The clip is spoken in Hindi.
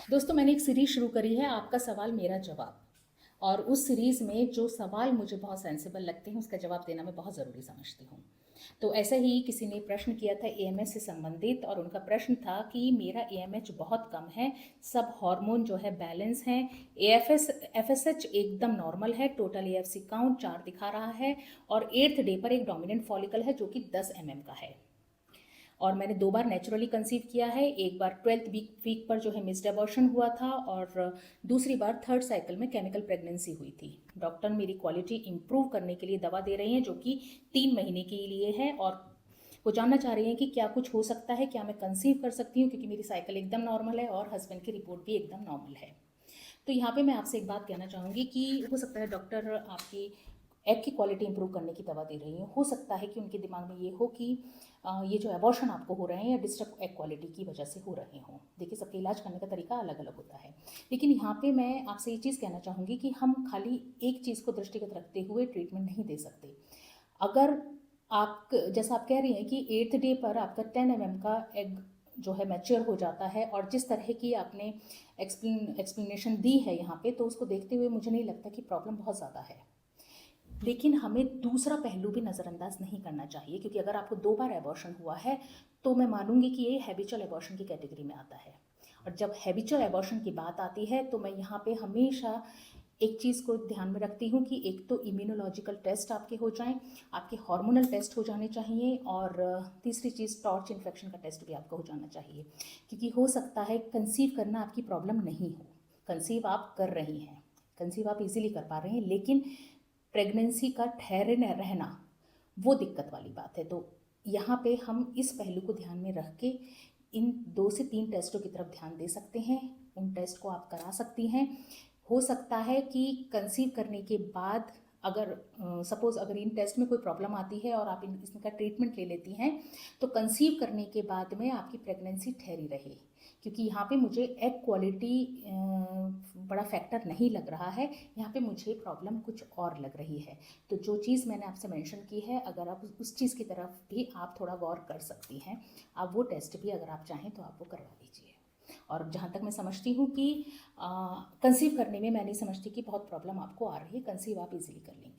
दोस्तों, मैंने एक सीरीज़ शुरू करी है, आपका सवाल मेरा जवाब। और उस सीरीज़ में जो सवाल मुझे बहुत सेंसिबल लगते हैं उसका जवाब देना मैं बहुत ज़रूरी समझती हूँ। तो ऐसे ही किसी ने प्रश्न किया था एएमएच से संबंधित, और उनका प्रश्न था कि मेरा एएमएच बहुत कम है, सब हार्मोन जो है बैलेंस हैं, एफएसएच एकदम नॉर्मल है, टोटल एएफसी काउंट 4 दिखा रहा है, और 8th डे पर एक डोमिनेंट फॉलिकल है जो कि 10 का है। और मैंने 2 बार नेचुरली कंसीव किया है, एक बार 12th वीक पर जो है मिस्ड अबॉर्शन हुआ था, और दूसरी बार 3rd साइकिल में केमिकल प्रेगनेंसी हुई थी। डॉक्टर मेरी क्वालिटी इंप्रूव करने के लिए दवा दे रही हैं जो कि 3 महीने के लिए है, और वो जानना चाह रही हैं कि क्या कुछ हो सकता है, क्या मैं कंसीव कर सकती हूँ, क्योंकि मेरी साइकिल एकदम नॉर्मल है और हस्बैंड की रिपोर्ट भी एकदम नॉर्मल है। तो यहाँ पे मैं आपसे एक बात कहना चाहूँगी कि हो सकता है डॉक्टर आपकी एग की क्वालिटी इंप्रूव करने की दवा दे रही हैं, हो सकता है कि उनके दिमाग में ये हो कि ये जो एबॉर्शन आपको हो रहे हैं या डिस्टर्ब एग क्वालिटी की वजह से हो रहे हों। देखिए, सबके इलाज करने का तरीका अलग अलग होता है, लेकिन यहाँ पे मैं आपसे ये चीज़ कहना चाहूँगी कि हम खाली एक चीज़ को दृष्टिगत रखते हुए ट्रीटमेंट नहीं दे सकते। अगर आप, जैसा आप कह रही हैं कि 8th डे पर आपका 10 का एग जो है मैच्योर हो जाता है, और जिस तरह की आपने एक्सप्लेनेशन दी है यहाँ पे, तो उसको देखते हुए मुझे नहीं लगता कि प्रॉब्लम बहुत ज़्यादा है। लेकिन हमें दूसरा पहलू भी नज़रअंदाज नहीं करना चाहिए, क्योंकि अगर आपको 2 बार एबॉर्शन हुआ है तो मैं मानूंगी कि ये हैबिचुअल एबॉर्शन की कैटेगरी में आता है। और जब हैबिचुअल एबॉर्शन की बात आती है तो मैं यहाँ पे हमेशा एक चीज़ को ध्यान में रखती हूँ कि एक तो इम्यूनोलॉजिकल टेस्ट आपके हो जाएं, आपके हार्मोनल टेस्ट हो जाने चाहिए, और तीसरी चीज़ टॉर्च इन्फेक्शन का टेस्ट भी आपका हो जाना चाहिए। क्योंकि हो सकता है कंसीव करना आपकी प्रॉब्लम नहीं हो, कंसीव आप कर रही हैं, कंसीव आप इजीली कर पा रहे हैं, लेकिन प्रेगनेंसी का ठहरे न रहना वो दिक्कत वाली बात है। तो यहाँ पे हम इस पहलू को ध्यान में रख के इन 2 से 3 टेस्टों की तरफ ध्यान दे सकते हैं, उन टेस्ट को आप करा सकती हैं। हो सकता है कि कंसीव करने के बाद अगर सपोज़ अगर इन टेस्ट में कोई प्रॉब्लम आती है और आप इसका ट्रीटमेंट ले लेती हैं, तो कंसीव करने के बाद में आपकी प्रेगनेंसी ठहरी रहे। क्योंकि यहाँ पे मुझे एग क्वालिटी बड़ा फैक्टर नहीं लग रहा है, यहाँ पे मुझे प्रॉब्लम कुछ और लग रही है। तो जो चीज़ मैंने आपसे मेंशन की है, अगर आप उस चीज़ की तरफ भी आप थोड़ा गौर कर सकती हैं, आप वो टेस्ट भी अगर आप चाहें तो आप वो करवा लीजिए। और जहाँ तक मैं समझती हूँ कि कंसीव करने में मैं नहीं समझती कि बहुत प्रॉब्लम आपको आ रही है, कंसीव आप इजीली कर लेंगी।